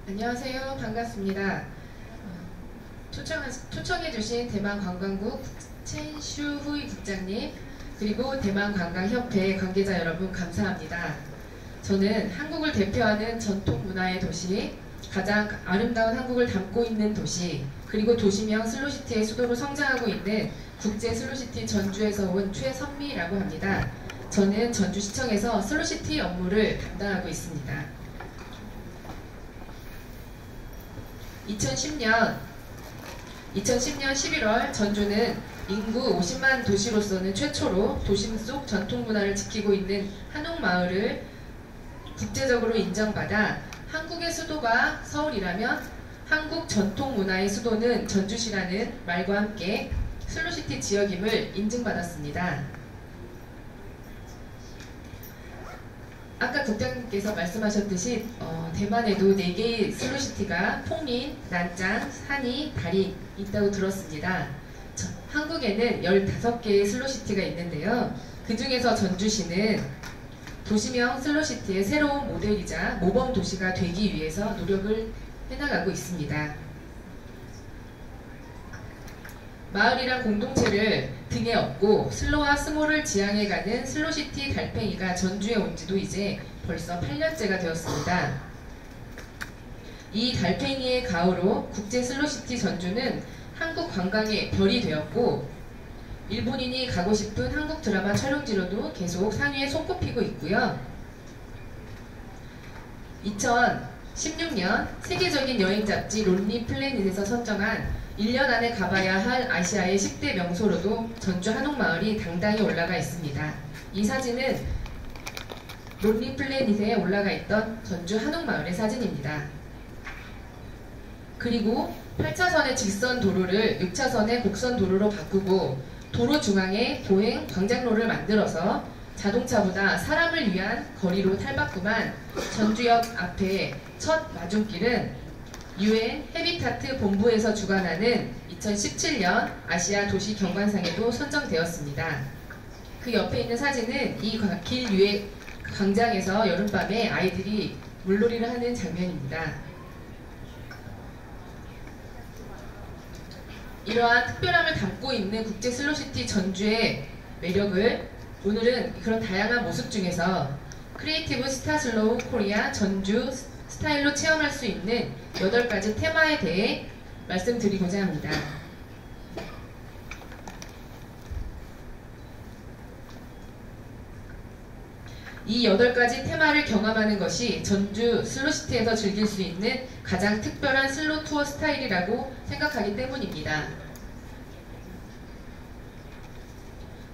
안녕하세요. 반갑습니다. 초청해주신 대만관광국 첸슈후이 국장님 그리고 대만관광협회 관계자 여러분 감사합니다. 저는 한국을 대표하는 전통문화의 도시, 가장 아름다운 한국을 담고 있는 도시, 그리고 도시명 슬로시티의 수도로 성장하고 있는 국제 슬로시티 전주에서 온 최선미라고 합니다. 저는 전주시청에서 슬로시티 업무를 담당하고 있습니다. 2010년 11월 전주는 인구 50만 도시로서는 최초로 도심 속 전통문화를 지키고 있는 한옥마을을 국제적으로 인정받아 한국의 수도가 서울이라면 한국 전통문화의 수도는 전주시라는 말과 함께 슬로시티 지역임을 인증받았습니다. 아까 국장님께서 말씀하셨듯이 대만에도 4개의 슬로시티가 폭린, 난짱, 산이, 달이 있다고 들었습니다. 한국에는 15개의 슬로시티가 있는데요. 그 중에서 전주시는 도시명 슬로시티의 새로운 모델이자 모범 도시가 되기 위해서 노력을 해나가고 있습니다. 마을이란 공동체를 등에 업고 슬로와 스모를 지향해가는 슬로시티 달팽이가 전주에 온 지도 이제 벌써 8년째가 되었습니다. 이 달팽이의 가호로 국제 슬로시티 전주는 한국 관광의 별이 되었고 일본인이 가고 싶은 한국 드라마 촬영지로도 계속 상위에 손꼽히고 있고요. 2016년 세계적인 여행 잡지 론리 플래닛에서 선정한 1년 안에 가봐야 할 아시아의 10대 명소로도 전주 한옥마을이 당당히 올라가 있습니다. 이 사진은 론리 플래닛에 올라가 있던 전주 한옥마을의 사진입니다. 그리고 8차선의 직선 도로를 6차선의 곡선 도로로 바꾸고 도로 중앙에 보행 광장로를 만들어서 자동차보다 사람을 위한 거리로 탈바꿈한 전주역 앞에 첫 마중길은 UN 헤비타트 본부에서 주관하는 2017년 아시아 도시 경관상에도 선정되었습니다. 그 옆에 있는 사진은 이 길 위에 광장에서 여름밤에 아이들이 물놀이를 하는 장면입니다. 이러한 특별함을 담고 있는 국제 슬로시티 전주의 매력을 오늘은 그런 다양한 모습 중에서 크리에이티브 스타 슬로우 코리아 전주 스타일로 체험할 수 있는 8가지 테마에 대해 말씀드리고자 합니다. 이 8가지 테마를 경험하는 것이 전주 슬로시티에서 즐길 수 있는 가장 특별한 슬로 투어 스타일이라고 생각하기 때문입니다.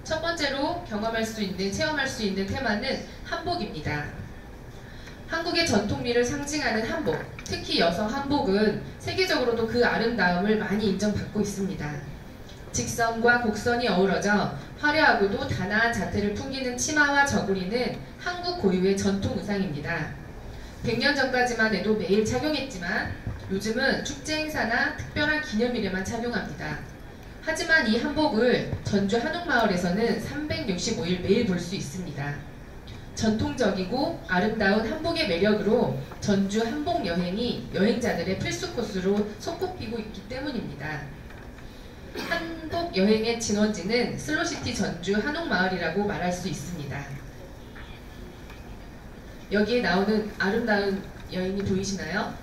첫 번째로 경험할 수 있는, 체험할 수 있는 테마는 한복입니다. 한국의 전통미를 상징하는 한복, 특히 여성 한복은 세계적으로도 그 아름다움을 많이 인정받고 있습니다. 직선과 곡선이 어우러져 화려하고도 단아한 자태를 풍기는 치마와 저고리는 한국 고유의 전통 의상입니다. 100년 전까지만 해도 매일 착용했지만 요즘은 축제 행사나 특별한 기념일에만 착용합니다. 하지만 이 한복을 전주 한옥마을에서는 365일 매일 볼 수 있습니다. 전통적이고 아름다운 한복의 매력으로 전주 한복 여행이 여행자들의 필수 코스로 손꼽히고 있기 때문입니다. 한복 여행의 진원지는 슬로시티 전주 한옥마을이라고 말할 수 있습니다. 여기에 나오는 아름다운 여인이 보이시나요?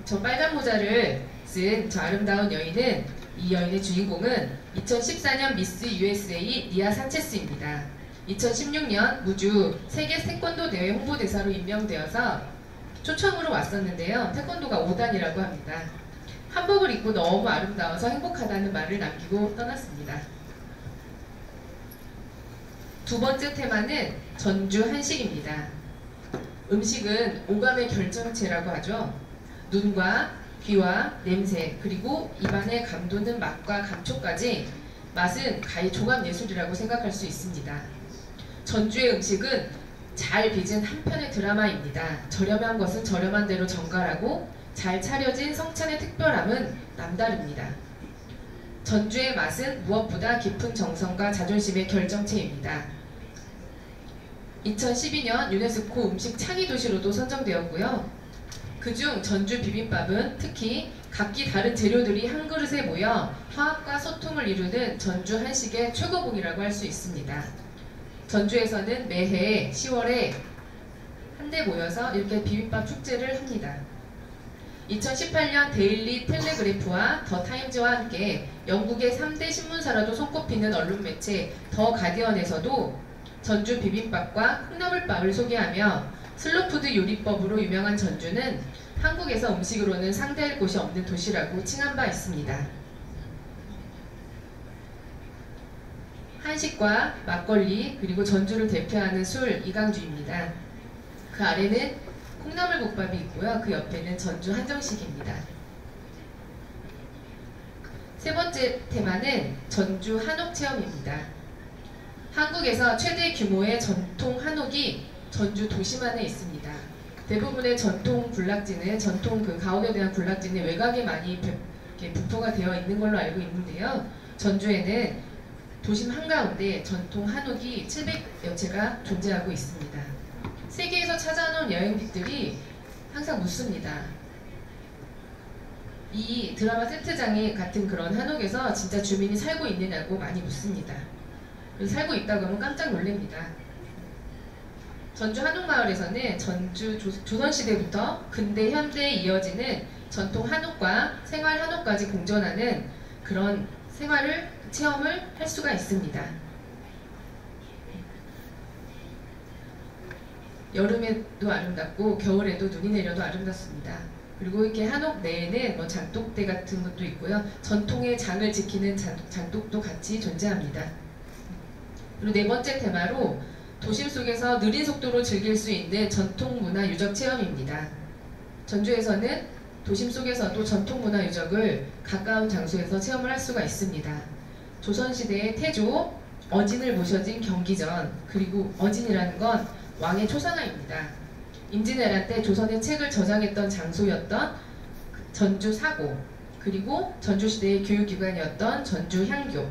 저 빨간 모자를 쓴 저 아름다운 여인은, 이 여인의 주인공은 2014년 미스 USA 니아 산체스입니다. 2016년 무주 세계 태권도 대회 홍보대사로 임명되어서 초청으로 왔었는데요. 태권도가 5단이라고 합니다. 한복을 입고 너무 아름다워서 행복하다는 말을 남기고 떠났습니다. 두 번째 테마는 전주 한식입니다. 음식은 오감의 결정체라고 하죠. 눈과 귀와 냄새, 그리고 입안에 감도는 맛과 감촉까지 맛은 가히 종합예술이라고 생각할 수 있습니다. 전주의 음식은 잘 빚은 한편의 드라마입니다. 저렴한 것은 저렴한 대로 정갈하고 잘 차려진 성찬의 특별함은 남다릅니다. 전주의 맛은 무엇보다 깊은 정성과 자존심의 결정체입니다. 2012년 유네스코 음식 창의 도시로도 선정되었고요. 그중 전주 비빔밥은 특히 각기 다른 재료들이 한 그릇에 모여 화합과 소통을 이루는 전주 한식의 최고봉이라고 할 수 있습니다. 전주에서는 매해 10월에 한데 모여서 이렇게 비빔밥 축제를 합니다. 2018년 데일리 텔레그래프와 더 타임즈와 함께 영국의 3대 신문사라도 손꼽히는 언론 매체 더 가디언에서도 전주 비빔밥과 콩나물밥을 소개하며 슬로푸드 요리법으로 유명한 전주는 한국에서 음식으로는 상대할 곳이 없는 도시라고 칭한 바 있습니다. 한식과 막걸리 그리고 전주를 대표하는 술 이강주입니다. 그 아래는 콩나물국밥이 있고요. 그 옆에는 전주 한정식입니다. 세 번째 테마는 전주 한옥 체험입니다. 한국에서 최대 규모의 전통 한옥이 전주 도심안에 있습니다. 대부분의 전통 군락지는 전통 그 가옥에 대한 군락지는 외곽에 많이 분포가 되어 있는 걸로 알고 있는데요. 전주에는 도심 한가운데 전통 한옥이 700여 채가 존재하고 있습니다. 세계에서 찾아온 여행객들이 항상 묻습니다. 이 드라마 세트장에 같은 그런 한옥에서 진짜 주민이 살고 있느냐고 많이 묻습니다. 그래서 살고 있다고 하면 깜짝 놀랍니다. 전주 한옥마을에서는 전주 조선시대부터 근대, 현대에 이어지는 전통 한옥과 생활 한옥까지 공존하는 그런 체험을 할 수가 있습니다. 여름에도 아름답고 겨울에도 눈이 내려도 아름답습니다. 그리고 이렇게 한옥 내에는 뭐 장독대 같은 것도 있고요. 전통의 장을 지키는 장독도 같이 존재합니다. 그리고 네 번째 테마로 도심 속에서 느린 속도로 즐길 수 있는 전통문화 유적 체험입니다. 전주에서는 도심 속에서도 전통문화 유적을 가까운 장소에서 체험을 할 수가 있습니다. 조선시대의 태조, 어진을 모셔진 경기전, 그리고 어진이라는 건 왕의 초상화입니다. 임진왜란 때 조선의 책을 저장했던 장소였던 전주 사고, 그리고 전주시대의 교육기관이었던 전주 향교.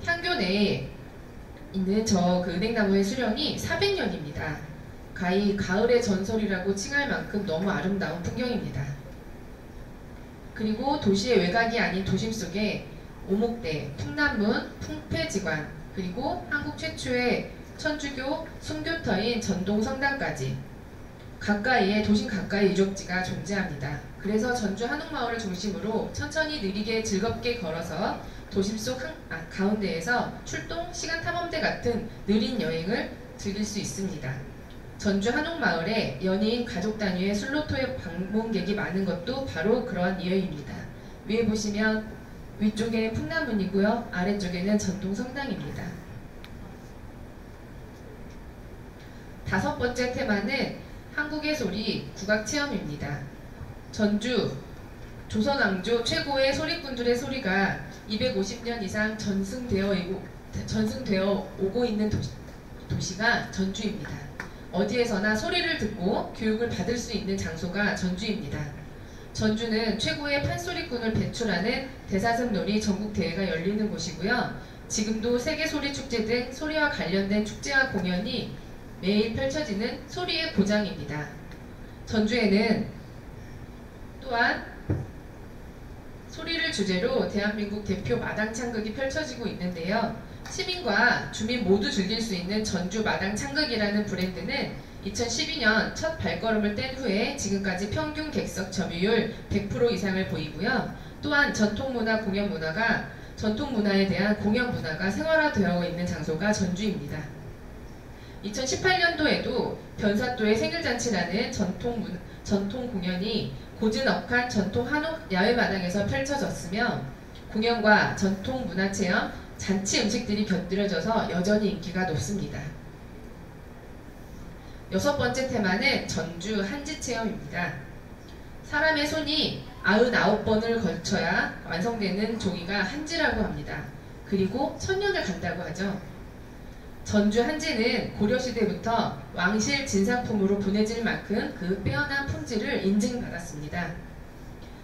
향교 내에 있는 그 은행나무의 수령이 400년입니다. 가을의 전설이라고 칭할 만큼 너무 아름다운 풍경입니다. 그리고 도시의 외곽이 아닌 도심 속에 오목대, 풍남문, 풍패지관, 그리고 한국 최초의 천주교 순교터인 전동성당까지 도심 가까이 유적지가 존재합니다. 그래서 전주 한옥마을을 중심으로 천천히 느리게 즐겁게 걸어서 도심 속 가운데에서 출동, 시간 탐험대 같은 느린 여행을 즐길 수 있습니다. 전주 한옥마을에 연인, 가족 단위의 슬로토의 방문객이 많은 것도 바로 그러한 이유입니다. 위에 보시면 위쪽에는 풍남문이고요. 아래쪽에는 전동성당입니다. 다섯 번째 테마는 한국의 소리 국악체험입니다. 전주, 조선왕조 최고의 소리꾼들의 소리가 250년 이상 전승되어 오고 있는 도시가 전주입니다. 어디에서나 소리를 듣고 교육을 받을 수 있는 장소가 전주입니다. 전주는 최고의 판소리꾼을 배출하는 대사슴놀이 전국대회가 열리는 곳이고요. 지금도 세계소리축제 등 소리와 관련된 축제와 공연이 매일 펼쳐지는 소리의 고장입니다. 전주에는 또한 소리를 주제로 대한민국 대표 마당창극이 펼쳐지고 있는데요. 시민과 주민 모두 즐길 수 있는 전주 마당창극이라는 브랜드는 2012년 첫 발걸음을 뗀 후에 지금까지 평균 객석 점유율 100% 이상을 보이고요. 또한 전통문화에 대한 공연 문화가 생활화되어 있는 장소가 전주입니다. 2018년도에도 변사또의 생일잔치라는 전통 공연이 고즈넉한 전통 한옥 야외마당에서 펼쳐졌으며 공연과 전통 문화체험, 잔치 음식들이 곁들여져서 여전히 인기가 높습니다. 여섯 번째 테마는 전주 한지체험입니다. 사람의 손이 99번을 걸쳐야 완성되는 종이가 한지라고 합니다. 그리고 천년을 간다고 하죠. 전주 한지는 고려시대부터 왕실 진상품으로 보내질 만큼 그 빼어난 품질을 인증받았습니다.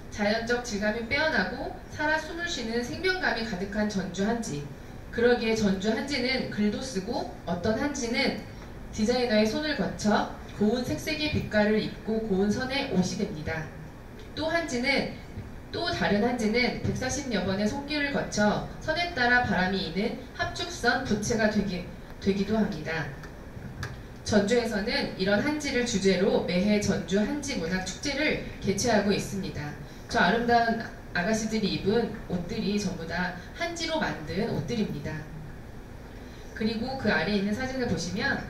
자연적 질감이 빼어나고 살아 숨을 쉬는 생명감이 가득한 전주 한지. 그러기에 전주 한지는 글도 쓰고 어떤 한지는 디자이너의 손을 거쳐 고운 색색의 빛깔을 입고 고운 선의 옷이 됩니다. 또 다른 한지는 140여 번의 손길을 거쳐 선에 따라 바람이 이는 합죽선 부채가 되기도 합니다. 전주에서는 이런 한지를 주제로 매해 전주 한지문학축제를 개최하고 있습니다. 저 아름다운 아가씨들이 입은 옷들이 전부 다 한지로 만든 옷들입니다. 그리고 그 아래에 있는 사진을 보시면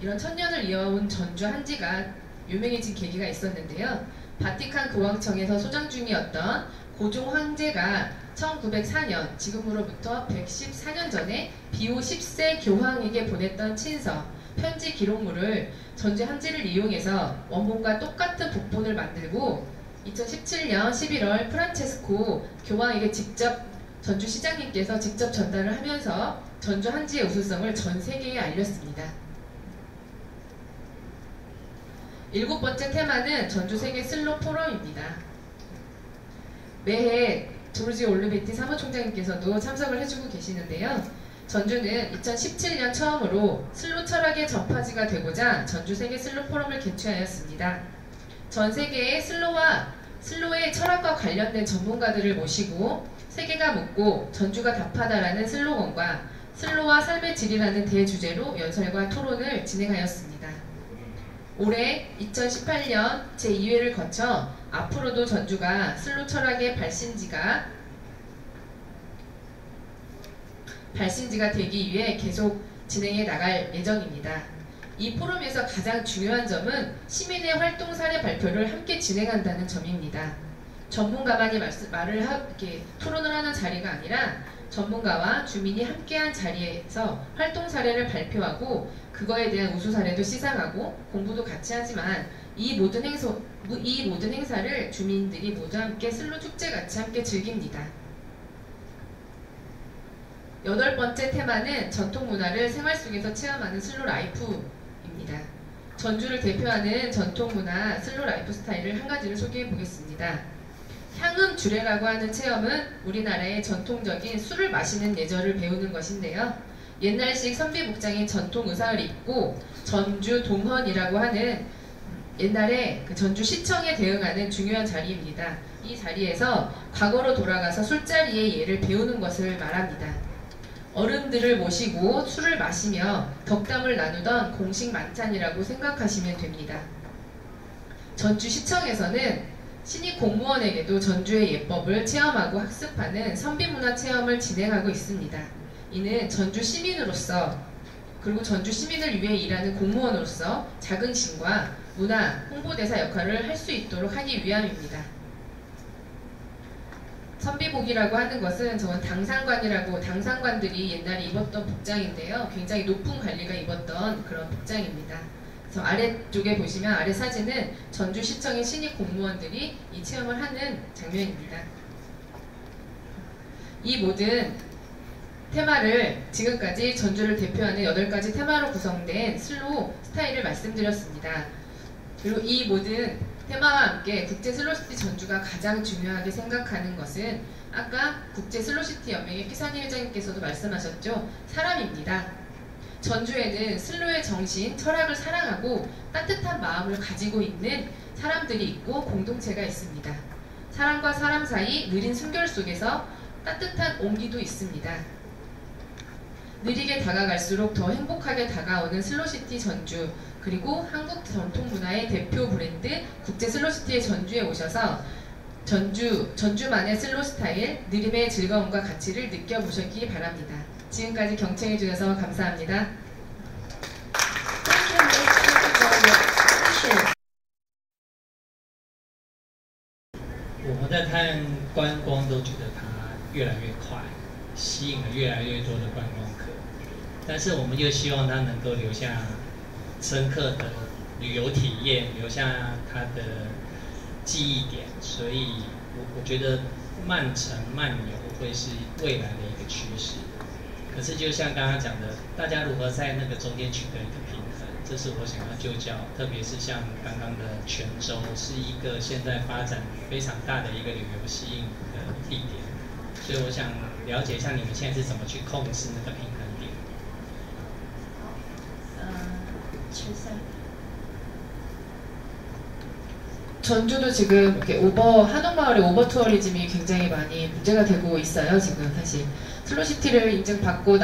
이런 천년을 이어온 전주 한지가 유명해진 계기가 있었는데요. 바티칸 교황청에서 소장 중이었던 고종 황제가 1904년, 지금으로부터 114년 전에 비호 10세 교황에게 보냈던 친서, 편지 기록물을 전주 한지를 이용해서 원본과 똑같은 복본을 만들고 2017년 11월 프란체스코 교황에게 직접 전주시장님께서 직접 전달을 하면서 전주 한지의 우수성을 전 세계에 알렸습니다. 7번째 테마는 전주 세계 슬로 포럼입니다. 매해 조르지 올르베티 사무총장님께서도 참석을 해주고 계시는데요. 전주는 2017년 처음으로 슬로 철학의 접화지가 되고자 전주 세계 슬로 포럼을 개최하였습니다. 전 세계의 슬로의 철학과 관련된 전문가들을 모시고 세계가 묻고 전주가 답하다라는 슬로건과 슬로와 삶의 질이라는 대주제로 연설과 토론을 진행하였습니다. 올해 2018년 제2회를 거쳐 앞으로도 전주가 슬로 철학의 발신지가 되기 위해 계속 진행해 나갈 예정입니다. 이 포럼에서 가장 중요한 점은 시민의 활동 사례 발표를 함께 진행한다는 점입니다. 전문가만이 토론을 하는 자리가 아니라 전문가와 주민이 함께한 자리에서 활동 사례를 발표하고 그거에 대한 우수 사례도 시상하고 공부도 같이 하지만 이 모든 행사를 주민들이 모두 함께 슬로 축제같이 함께 즐깁니다. 8번째 테마는 전통문화를 생활 속에서 체험하는 슬로 라이프입니다. 전주를 대표하는 전통문화 슬로 라이프 스타일을 한 가지를 소개해 보겠습니다. 향음주례라고 하는 체험은 우리나라의 전통적인 술을 마시는 예절을 배우는 것인데요. 옛날식 선비복장인 전통 의상을 입고 전주 동헌이라고 하는 옛날에 그 전주시청에 대응하는 중요한 자리입니다. 이 자리에서 과거로 돌아가서 술자리의 예를 배우는 것을 말합니다. 어른들을 모시고 술을 마시며 덕담을 나누던 공식 만찬이라고 생각하시면 됩니다. 전주시청에서는 신입 공무원에게도 전주의 예법을 체험하고 학습하는 선비문화 체험을 진행하고 있습니다. 이는 전주 시민으로서 그리고 전주 시민을 위해 일하는 공무원으로서 자긍심과 문화, 홍보대사 역할을 할 수 있도록 하기 위함입니다. 선비복이라고 하는 것은 저는 당상관들이 옛날에 입었던 복장인데요. 굉장히 높은 관리가 입었던 그런 복장입니다. 그래서 아래쪽에 보시면 아래 사진은 전주시청의 신입 공무원들이 이 체험을 하는 장면입니다. 이 모든 테마를 지금까지 전주를 대표하는 8가지 테마로 구성된 슬로 스타일을 말씀드렸습니다. 그리고 이 모든 테마와 함께 국제 슬로시티 전주가 가장 중요하게 생각하는 것은 아까 국제 슬로시티 연맹의 피사니 회장님께서도 말씀하셨죠. 사람입니다. 전주에는 슬로의 정신, 철학을 사랑하고 따뜻한 마음을 가지고 있는 사람들이 있고 공동체가 있습니다. 사람과 사람 사이 느린 숨결 속에서 따뜻한 온기도 있습니다. 느리게 다가갈수록 더 행복하게 다가오는 슬로시티 전주, 그리고 한국 전통문화의 대표 브랜드 국제 슬로시티의 전주에 오셔서 전주만의 슬로 스타일, 느림의 즐거움과 가치를 느껴보셨기 바랍니다. 지금까지 경청해 주셔서 감사합니다. 我们在看观光都觉得它越来越快，吸引了越来越多的观光客，但是我们又希望它能够留下深刻的旅游体验，留下它的记忆点，所以我觉得慢城慢游会是未来的一个趋势。可是就像刚刚讲的，大家如何在那个中间取得一个平衡，这是我想要就教，特别是像刚刚的泉州，是一个现在发展非常大的一个旅游吸引的地点，所以我想了解一下你们现在是怎么去控制那个平衡点。 전주도 지금 이렇게 한옥마을의 오버 투어리즘이 굉장히 많이 문제가 되고 있어요. 지금 사실 슬로시티를 인증받고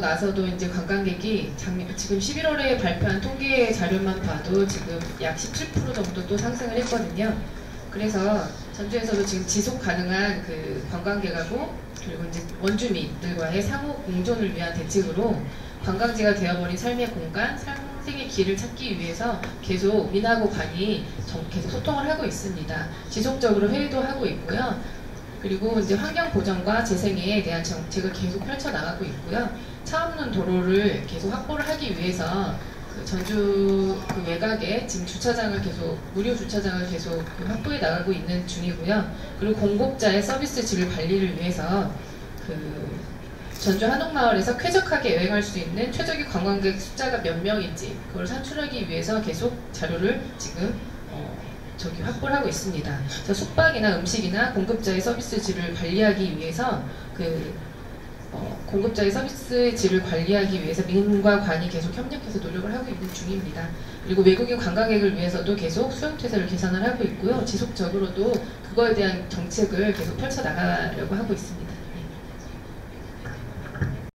나서도 이제 관광객이 지금 11월에 발표한 통계 자료만 봐도 지금 약 17% 정도 또 상승을 했거든요. 그래서 전주에서도 지금 지속 가능한 그 관광객하고 그리고 이제 원주민들과의 상호 공존을 위한 대책으로 관광지가 되어버린 삶의 공간, 상생의 길을 찾기 위해서 계속 민하고 관이 계속 소통을 하고 있습니다. 지속적으로 회의도 하고 있고요. 그리고 이제 환경 보전과 재생에 대한 정책을 계속 펼쳐나가고 있고요. 차 없는 도로를 계속 확보를 하기 위해서 그 전주 그 외곽에 지금 무료 주차장을 계속 확보해 나가고 있는 중이고요. 그리고 공급자의 서비스 질 관리를 위해서 그 전주 한옥마을에서 쾌적하게 여행할 수 있는 최적의 관광객 숫자가 몇 명인지 그걸 산출하기 위해서 계속 자료를 지금 확보를 하고 있습니다. 숙박이나 음식이나 공급자의 서비스 질을 관리하기 위해서 공급자의 서비스 질을 관리하기 위해서 민과 관이 계속 협력해서 노력을 하고 있는 중입니다. 그리고 외국인 관광객을 위해서도 계속 수용퇴사를 개선을 하고 있고요. 지속적으로도 그거에 대한 정책을 계속 펼쳐나가려고 하고 있습니다.